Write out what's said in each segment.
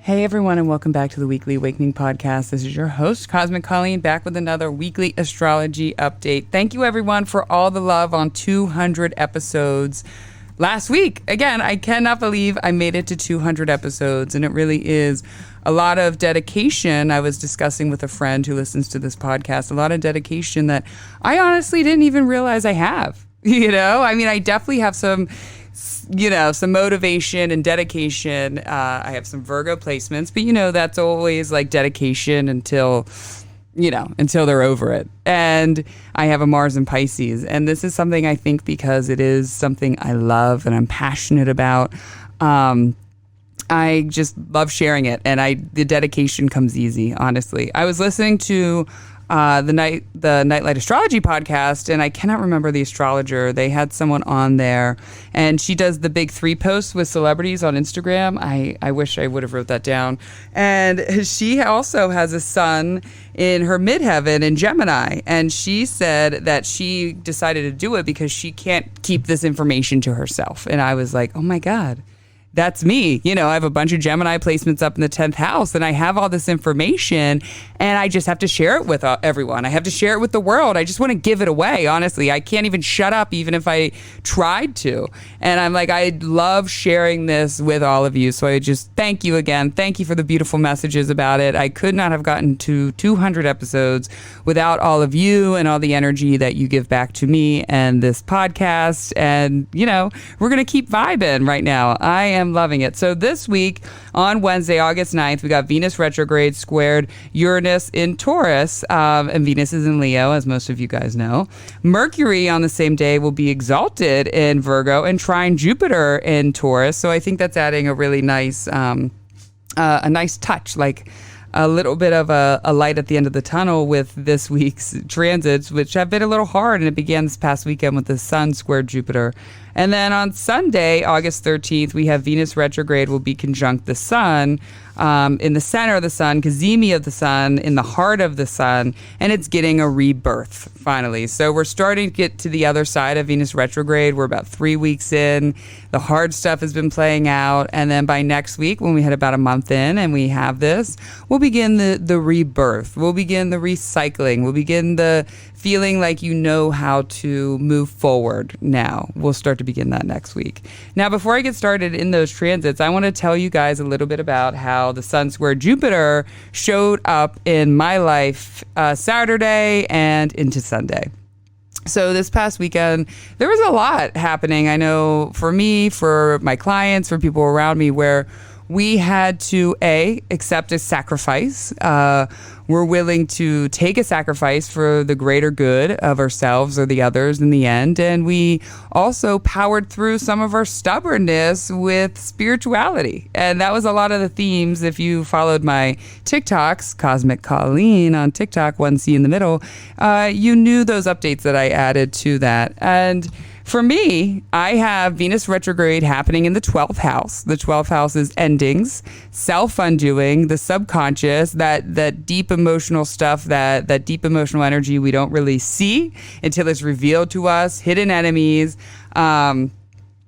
Hey everyone, and welcome back to the Weekly Awakening Podcast. This is your host, Cosmic Colleen, back with another weekly astrology update. Thank you everyone for all the love on 200 episodes last week. Again, I cannot believe I made it to 200 episodes, and it really is a lot of dedication. I was discussing with a friend who listens to this podcast, a lot of dedication that I honestly didn't even realize I have. I definitely have some motivation and dedication. I have some Virgo placements, but that's always like dedication until they're over it. And I have a Mars in Pisces. And this is something I think because it is something I love and I'm passionate about. I just love sharing it. And the dedication comes easy, honestly. I was listening to the Nightlight Astrology podcast, and I cannot remember the astrologer. They had someone on there, and she does the big 3 posts with celebrities on Instagram. I wish I would have wrote that down. And she also has a sun in her midheaven in Gemini, and she said that she decided to do it because she can't keep this information to herself. And I was like, oh my God. That's me. I have a bunch of Gemini placements up in the 10th house, and I have all this information, and I just have to share it with everyone. I have to share it with the world. I just want to give it away, honestly. I can't even shut up even if I tried to. And I'm like, I love sharing this with all of you. So I just thank you again. Thank you for the beautiful messages about it. I could not have gotten to 200 episodes without all of you and all the energy that you give back to me and this podcast. And, we're going to keep vibing right now. I am loving it. So this week on Wednesday, August 9th, we got Venus retrograde squared Uranus in Taurus, and Venus is in Leo, as most of you guys know. Mercury on the same day will be exalted in Virgo and trine Jupiter in Taurus. So I think that's adding a really nice, a nice touch, like a little bit of a light at the end of the tunnel with this week's transits, which have been a little hard. And it began this past weekend with the Sun squared Jupiter. And then on Sunday, August 13th, we have Venus retrograde will be conjunct the Sun in the center of the Sun, cazimi of the Sun, in the heart of the Sun, and it's getting a rebirth, finally. So we're starting to get to the other side of Venus retrograde. We're about 3 weeks in. The hard stuff has been playing out, and then by next week, when we hit about a month in and we have this, we'll begin the rebirth. We'll begin the recycling. We'll begin the feeling like how to move forward now. We'll start to begin that next week. Now, before I get started in those transits, I want to tell you guys a little bit about how the Sun square Jupiter showed up in my life Saturday and into Sunday. So this past weekend, there was a lot happening. I know for me, for my clients, for people around me, where we had to, accept a sacrifice. We're willing to take a sacrifice for the greater good of ourselves or the others in the end. And we also powered through some of our stubbornness with spirituality. And that was a lot of the themes. If you followed my TikToks, Cosmic Colleen on TikTok, 1C in the middle, you knew those updates that I added to that. And for me, I have Venus retrograde happening in the 12th house. The 12th house is endings, self-undoing, the subconscious, that deep emotional stuff, that deep emotional energy we don't really see until it's revealed to us, hidden enemies. And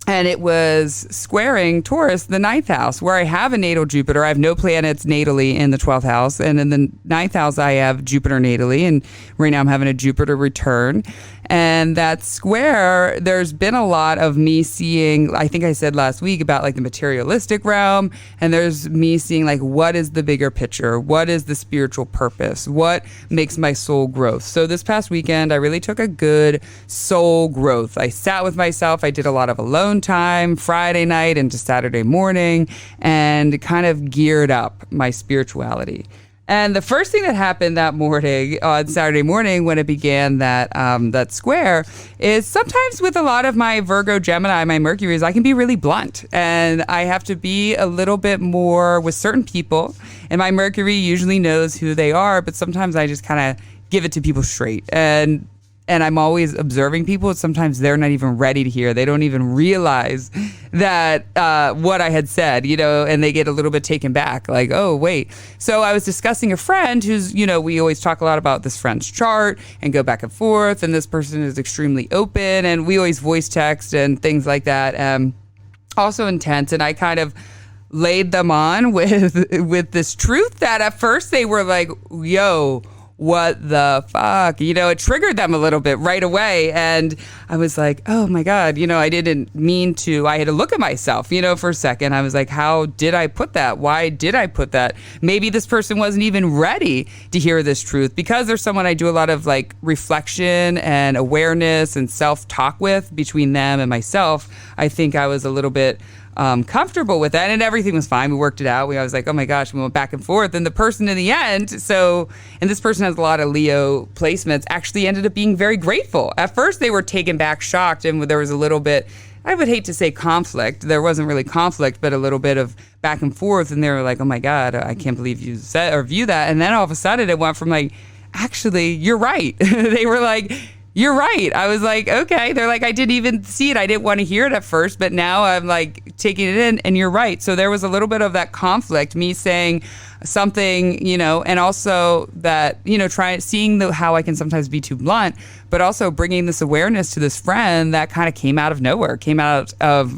it was squaring Taurus, the 9th house, where I have a natal Jupiter. I have no planets natally in the 12th house. And in the 9th house, I have Jupiter natally. And right now I'm having a Jupiter return. And that square, there's been a lot of me seeing, I think I said last week about like the materialistic realm. And there's me seeing like, what is the bigger picture? What is the spiritual purpose? What makes my soul growth? So this past weekend, I really took a good soul growth. I sat with myself. I did a lot of alone time Friday night into Saturday morning and kind of geared up my spirituality. And the first thing that happened that morning, on Saturday morning, when it began that square, is sometimes with a lot of my Virgo, Gemini, my Mercuries, I can be really blunt. And I have to be a little bit more with certain people. And my Mercury usually knows who they are, but sometimes I just kind of give it to people straight. And I'm always observing people. Sometimes they're not even ready to hear. They don't even realize that what I had said, and they get a little bit taken back. Like, oh, wait. So I was discussing a friend who's, we always talk a lot about this friend's chart and go back and forth. And this person is extremely open. And we always voice text and things like that. Also intense. And I kind of laid them on with this truth that at first they were like, yo, what the fuck? It triggered them a little bit right away. And I was like, oh my God, I didn't mean to. I had to look at myself, for a second. I was like, how did I put that? Why did I put that? Maybe this person wasn't even ready to hear this truth, because there's someone I do a lot of like reflection and awareness and self-talk with between them and myself. I think I was a little bit comfortable with that, and everything was fine. We worked it out. I was like, oh my gosh, we went back and forth. And the person in the end, and this person has a lot of Leo placements, actually ended up being very grateful. At first, they were taken back, shocked, and there was a little bit, I would hate to say conflict. There wasn't really conflict, but a little bit of back and forth. And they were like, oh my God, I can't believe you said or view that. And then all of a sudden, it went from like, actually, you're right. They were like, you're right. I was like, okay. They're like, I didn't even see it. I didn't want to hear it at first, but now I'm like taking it in, and you're right. So there was a little bit of that conflict, me saying something, and also that, seeing how I can sometimes be too blunt, but also bringing this awareness to this friend that kind of came out of nowhere, came out of,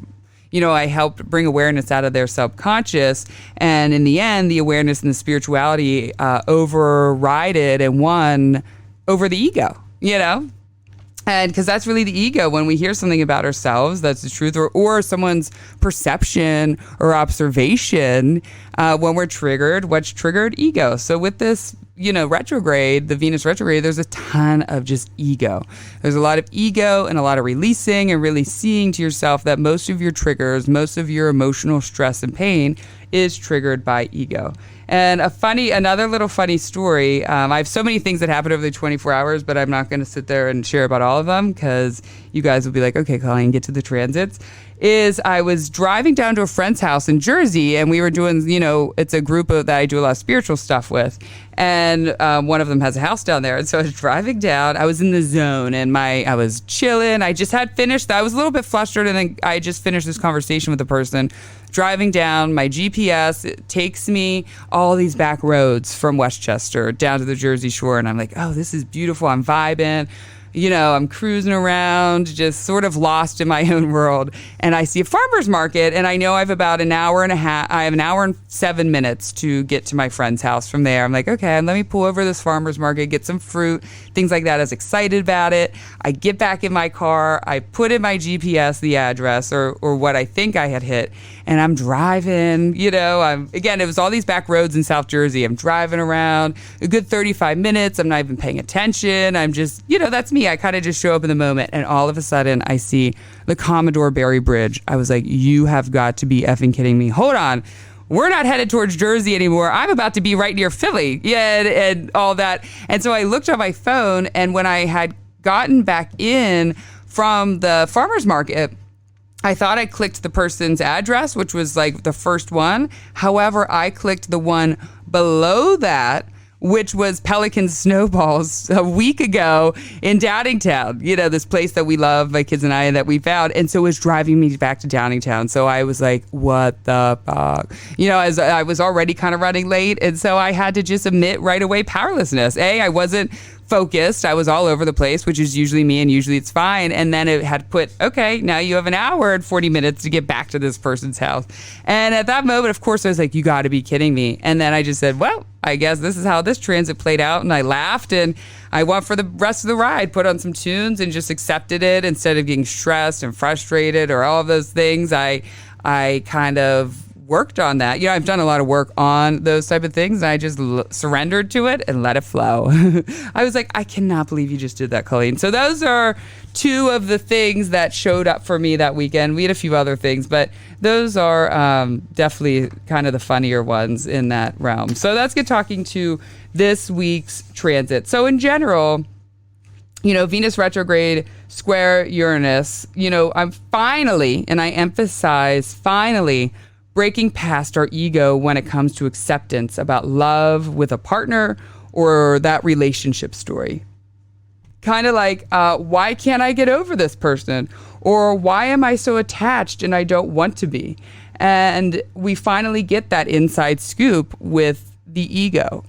I helped bring awareness out of their subconscious. And in the end, the awareness and the spirituality overrided and won over the ego, And because that's really the ego. When we hear something about ourselves, that's the truth, or someone's perception or observation, when we're triggered, what's triggered? Ego. So with this, retrograde, the Venus retrograde, there's a ton of just ego. There's a lot of ego and a lot of releasing and really seeing to yourself that most of your triggers, most of your emotional stress and pain is triggered by ego. And another little funny story. I have so many things that happened over the 24 hours, but I'm not going to sit there and share about all of them, because you guys will be like, okay, Colleen, get to the transits. I was driving down to a friend's house in Jersey, and we were doing, it's a group that I do a lot of spiritual stuff with. And one of them has a house down there. And so I was driving down. I was in the zone, and I was chilling. I just had finished. I was a little bit flustered, and then I just finished this conversation with the person. Driving down, my GPS takes me all these back roads from Westchester down to the Jersey Shore. And I'm like, oh, this is beautiful. I'm vibing. I'm cruising around, just sort of lost in my own world. And I see a farmer's market, and I know I have about an hour and a half. I have an hour and 7 minutes to get to my friend's house from there. I'm like, okay, let me pull over this farmer's market, get some fruit, things like that. I was excited about it. I get back in my car. I put in my GPS the address or what I think I had hit, and I'm driving. Again, it was all these back roads in South Jersey. I'm driving around a good 35 minutes. I'm not even paying attention. I'm just, that's me. I kind of just show up in the moment, and all of a sudden I see the Commodore Barry Bridge. I was like, you have got to be effing kidding me. Hold on. We're not headed towards Jersey anymore. I'm about to be right near Philly. Yeah, and all that. And so I looked on my phone, and when I had gotten back in from the farmer's market, I thought I clicked the person's address, which was like the first one. However, I clicked the one below that, which was Pelican Snowballs a week ago in Downingtown, this place that we love, my kids and I, that we found. And so it was driving me back to Downingtown. So I was like, what the fuck? As I was already kind of running late. And so I had to just admit right away powerlessness. I wasn't focused. I was all over the place, which is usually me, and usually it's fine. And then it had put, okay, now you have an hour and 40 minutes to get back to this person's house. And at that moment, of course, I was like, you got to be kidding me. And then I just said, well, I guess this is how this transit played out. And I laughed, and I went for the rest of the ride, put on some tunes, and just accepted it instead of getting stressed and frustrated or all of those things. I kind of worked on that. I've done a lot of work on those type of things. And I just surrendered to it and let it flow. I was like, I cannot believe you just did that, Colleen. So those are two of the things that showed up for me that weekend. We had a few other things, but those are definitely kind of the funnier ones in that realm. So let's get talking to this week's transit. So in general, Venus retrograde square Uranus, I'm finally, and I emphasize finally, breaking past our ego when it comes to acceptance about love with a partner or that relationship story. Kind of like, why can't I get over this person? Or why am I so attached and I don't want to be? And we finally get that inside scoop with the ego.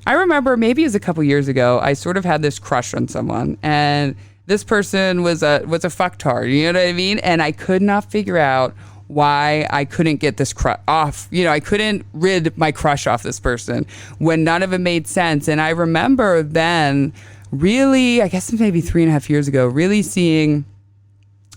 I remember maybe it was a couple years ago, I sort of had this crush on someone, and this person was a fucktard, you know what I mean? And I could not figure out why I couldn't get this off. I couldn't rid my crush off this person when none of it made sense. And I remember then really, I guess maybe 3.5 years ago, really seeing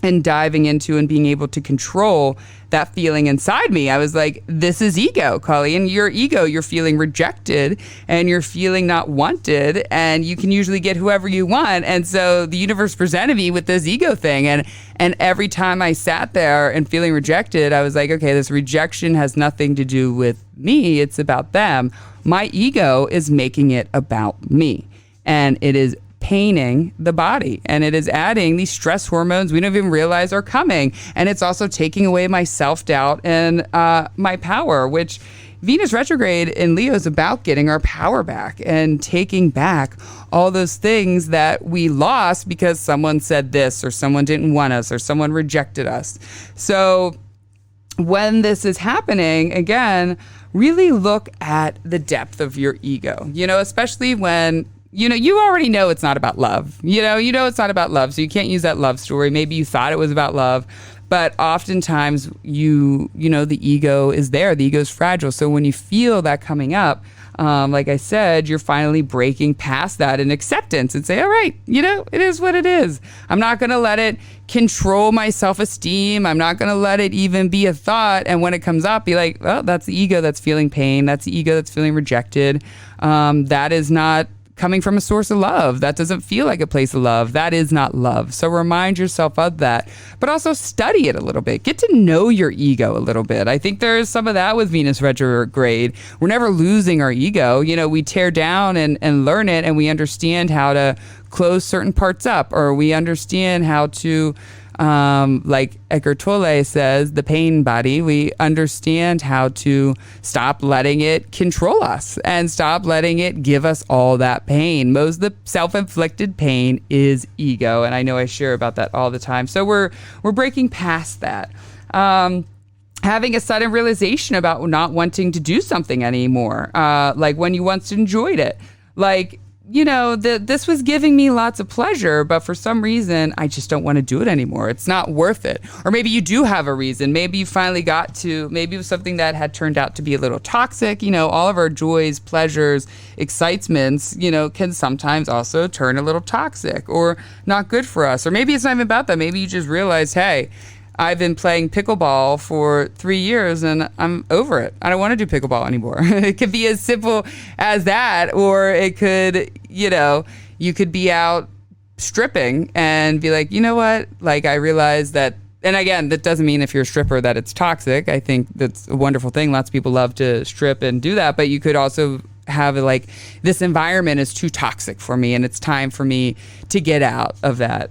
and diving into and being able to control that feeling inside me. I was like, this is ego, Colleen. Your ego, you're feeling rejected and you're feeling not wanted, and you can usually get whoever you want. And so the universe presented me with this ego thing. And every time I sat there and feeling rejected, I was like, okay, this rejection has nothing to do with me. It's about them. My ego is making it about me. And it is paining the body, and it is adding these stress hormones we don't even realize are coming, and it's also taking away my self-doubt and my power, which Venus retrograde in Leo is about getting our power back and taking back all those things that we lost because someone said this, or someone didn't want us, or someone rejected us. So when this is happening, again, really look at the depth of your ego, especially when you already know it's not about love. It's not about love, so you can't use that love story. Maybe you thought it was about love, but oftentimes the ego is there. The ego is fragile. So when you feel that coming up, like I said, you're finally breaking past that in acceptance and say, all right, it is what it is. I'm not going to let it control my self-esteem. I'm not going to let it even be a thought. And when it comes up, be like, well, that's the ego that's feeling pain. That's the ego that's feeling rejected. That is not coming from a source of love. That doesn't feel like a place of love. That is not love. So remind yourself of that, but also study it a little bit. Get to know your ego a little bit. I think there's some of that with Venus retrograde. We're never losing our ego. We tear down and learn it, and we understand how to close certain parts up, or we understand how to like Eckhart Tolle says, the pain body, we understand how to stop letting it control us and stop letting it give us all that pain. Most of the self-inflicted pain is ego, and I know I share about that all the time. So we're breaking past that. Having a sudden realization about not wanting to do something anymore, like when you once enjoyed it. Like, this was giving me lots of pleasure, but for some reason, I just don't want to do it anymore. It's not worth it. Or maybe you do have a reason. Maybe you finally maybe it was something that had turned out to be a little toxic. All of our joys, pleasures, excitements, can sometimes also turn a little toxic or not good for us. Or maybe it's not even about that. Maybe you just realize, hey, I've been playing pickleball for 3 years and I'm over it. I don't want to do pickleball anymore. It could be as simple as that, or it could, you could be out stripping and be like, you know what? Like, I realize that, and again, that doesn't mean if you're a stripper that it's toxic. I think that's a wonderful thing. Lots of people love to strip and do that, but you could also have like, this environment is too toxic for me and it's time for me to get out of that.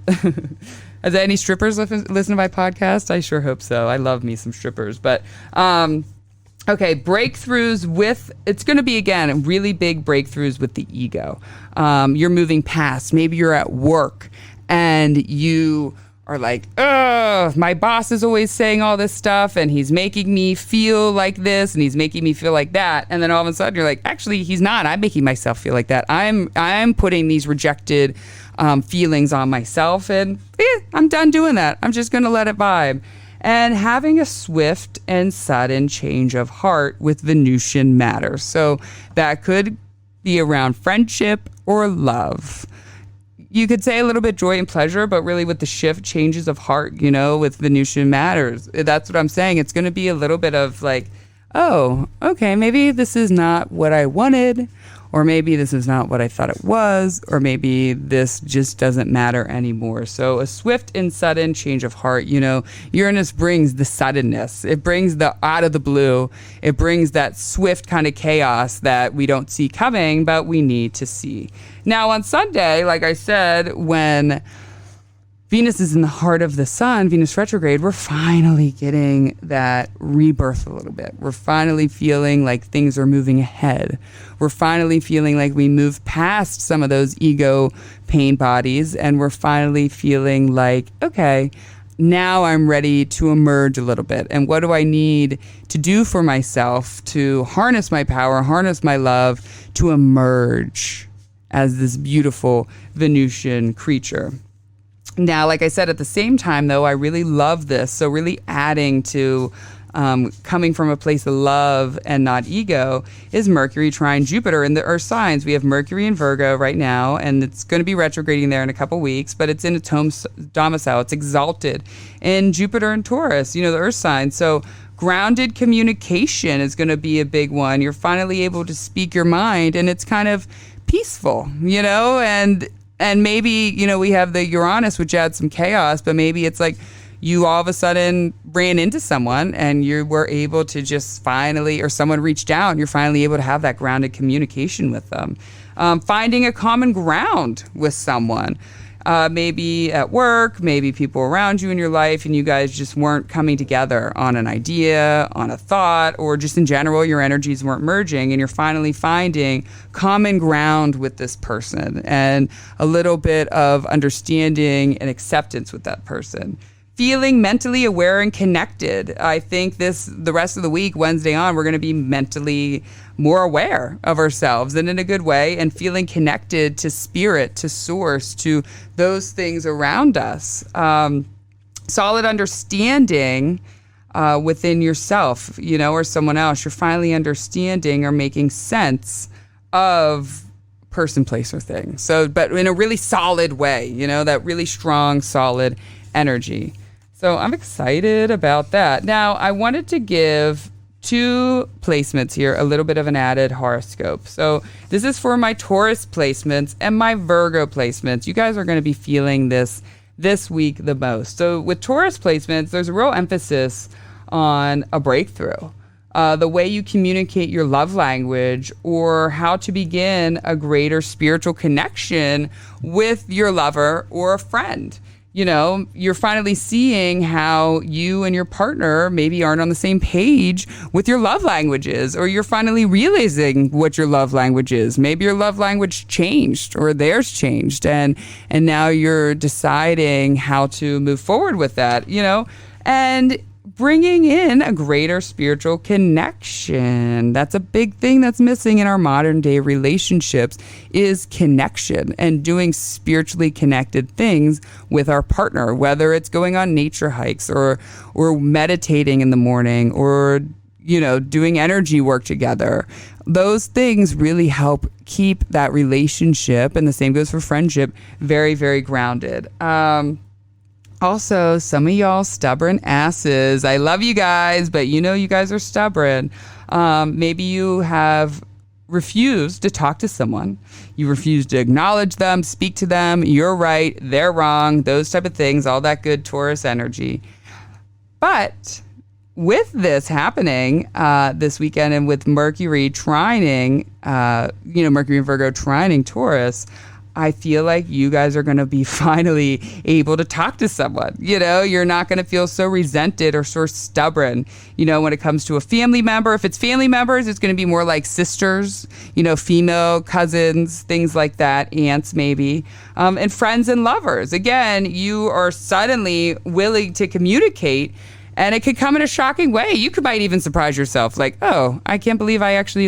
Are there any strippers listen to my podcast? I sure hope so. I love me some strippers. But, okay, breakthroughs it's going to be, again, really big breakthroughs with the ego. You're moving past. Maybe you're at work and you are like, oh, my boss is always saying all this stuff and he's making me feel like this and he's making me feel like that. And then all of a sudden you're like, actually, he's not. I'm making myself feel like that. I'm putting these rejected feelings on myself, and I'm done doing that. I'm just going to let it vibe. And having a swift and sudden change of heart with Venusian matter. So that could be around friendship or love. You could say a little bit joy and pleasure, but really with the shift, changes of heart, with Venusian matters. That's what I'm saying. It's going to be a little bit of like, oh, okay, maybe this is not what I wanted, or maybe this is not what I thought it was, or maybe this just doesn't matter anymore. So a swift and sudden change of heart. Uranus brings the suddenness. It brings the out of the blue. It brings that swift kind of chaos that we don't see coming, but we need to see. Now on Sunday, like I said, when Venus is in the heart of the sun, Venus retrograde, we're finally getting that rebirth a little bit. We're finally feeling like things are moving ahead. We're finally feeling like we move past some of those ego pain bodies, and we're finally feeling like, okay, now I'm ready to emerge a little bit. And what do I need to do for myself to harness my power, harness my love, to emerge as this beautiful Venusian creature? Now, like I said, at the same time, though, I really love this. So really adding to coming from a place of love and not ego is Mercury trine Jupiter in the Earth signs. We have Mercury in Virgo right now, and it's going to be retrograding there in a couple weeks, but it's in its home domicile. It's exalted in Jupiter and Taurus, the Earth signs. So grounded communication is going to be a big one. You're finally able to speak your mind, and it's kind of peaceful, and maybe, we have the Uranus, which adds some chaos, but maybe it's like you all of a sudden ran into someone and you were able to just finally, or someone reached out and you're finally able to have that grounded communication with them. Finding a common ground with someone. Maybe at work, maybe people around you in your life, and you guys just weren't coming together on an idea, on a thought, or just in general, your energies weren't merging, and you're finally finding common ground with this person and a little bit of understanding and acceptance with that person. Feeling mentally aware and connected. I think the rest of the week, Wednesday on, we're going to be mentally more aware of ourselves, and in a good way, and feeling connected to spirit, to source, to those things around us. Solid understanding within yourself, or someone else. You're finally understanding or making sense of person, place, or thing. So, but in a really solid way, that really strong, solid energy. So I'm excited about that. Now, I wanted to give 2 placements here, a little bit of an added horoscope. So this is for my Taurus placements and my Virgo placements. You guys are going to be feeling this week the most. So with Taurus placements, there's a real emphasis on a breakthrough. The way you communicate your love language, or how to begin a greater spiritual connection with your lover or a friend. You're finally seeing how you and your partner maybe aren't on the same page with your love languages, or you're finally realizing what your love language is. Maybe your love language changed or theirs changed, and now you're deciding how to move forward with that, and bringing in a greater spiritual connection. That's a big thing that's missing in our modern day relationships, is connection and doing spiritually connected things with our partner, whether it's going on nature hikes or meditating in the morning, or doing energy work together. Those things really help keep that relationship, and the same goes for friendship, very, very grounded. Also, some of y'all stubborn asses. I love you guys, but you guys are stubborn. Maybe you have refused to talk to someone. You refuse to acknowledge them, speak to them. You're right, they're wrong, those type of things, all that good Taurus energy. But with this happening this weekend, and with Mercury trining, Mercury and Virgo trining Taurus, I feel like you guys are going to be finally able to talk to someone. You're not going to feel so resented or so stubborn, when it comes to a family member. If it's family members, it's going to be more like sisters, female cousins, things like that, aunts maybe, and friends and lovers. Again, you are suddenly willing to communicate, and it could come in a shocking way. You might even surprise yourself, like, oh, I can't believe I actually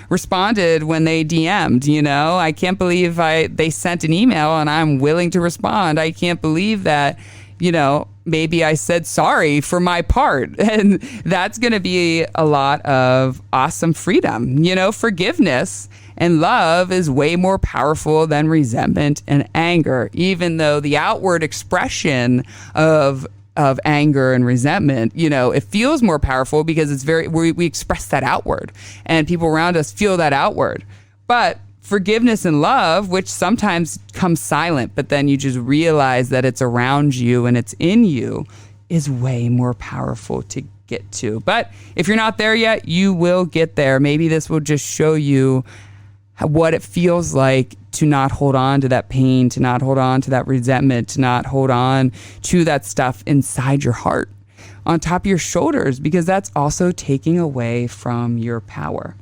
responded when they DM'd, I can't believe they sent an email and I'm willing to respond. I can't believe that, maybe I said sorry for my part. And that's going to be a lot of awesome freedom. Forgiveness and love is way more powerful than resentment and anger, even though the outward expression of anger and resentment, it feels more powerful because it's we express that outward, and people around us feel that outward. But forgiveness and love, which sometimes comes silent, but then you just realize that it's around you and it's in you, is way more powerful to get to. But if you're not there yet, you will get there. Maybe this will just show you what it feels like to not hold on to that pain, to not hold on to that resentment, to not hold on to that stuff inside your heart, on top of your shoulders, because that's also taking away from your power.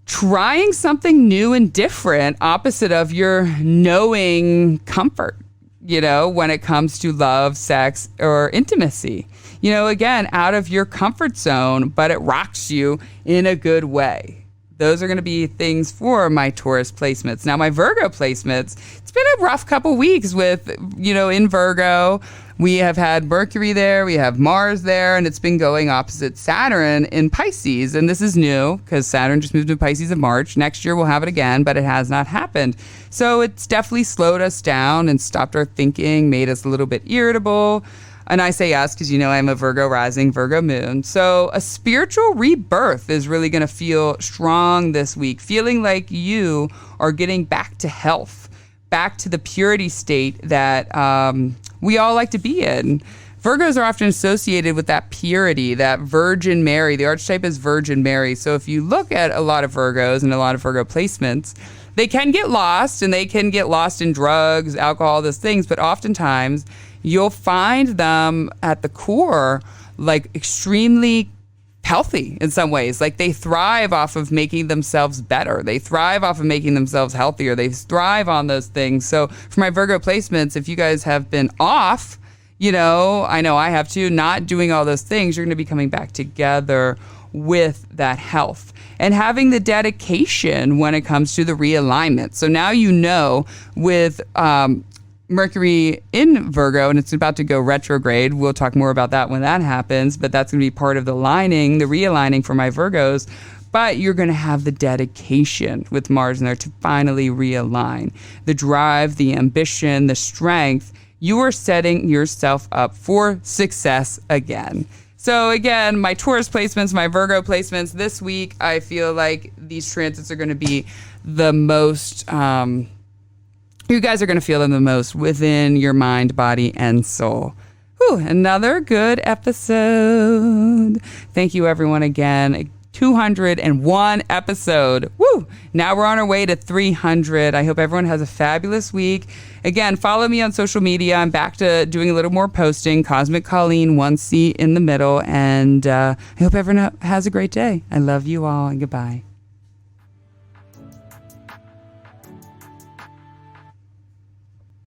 Trying something new and different, opposite of your knowing comfort, when it comes to love, sex, or intimacy. Again, out of your comfort zone, but it rocks you in a good way. Those are going to be things for my Taurus placements. Now, my Virgo placements, it's been a rough couple weeks with, in Virgo. We have had Mercury there, we have Mars there, and it's been going opposite Saturn in Pisces. And this is new because Saturn just moved to Pisces in March. Next year we'll have it again, but it has not happened. So it's definitely slowed us down and stopped our thinking, made us a little bit irritable. And I say us because I'm a Virgo rising, Virgo moon. So a spiritual rebirth is really going to feel strong this week, feeling like you are getting back to health, back to the purity state that we all like to be in. Virgos are often associated with that purity, that Virgin Mary. The archetype is Virgin Mary. So if you look at a lot of Virgos and a lot of Virgo placements, they can get lost, and they can get lost in drugs, alcohol, those things. But oftentimes you'll find them at the core like extremely healthy in some ways. Like they thrive off of making themselves better. They thrive off of making themselves healthier. They thrive on those things. So for my Virgo placements, if you guys have been off, I know I have too, not doing all those things, you're going to be coming back together with that health and having the dedication when it comes to the realignment. So now with Mercury in Virgo, and it's about to go retrograde. We'll talk more about that when that happens, but that's going to be part of the realigning for my Virgos. But you're going to have the dedication with Mars in there to finally realign. The drive, the ambition, the strength. You are setting yourself up for success again. So again, my Taurus placements, my Virgo placements this week, I feel like these transits are going to be the most... you guys are going to feel them the most within your mind, body, and soul. Whew, another good episode. Thank you, everyone, again. 201 episode. Woo! Now we're on our way to 300. I hope everyone has a fabulous week. Again, follow me on social media. I'm back to doing a little more posting. Cosmic Colleen, 1C in the middle. And I hope everyone has a great day. I love you all, and goodbye.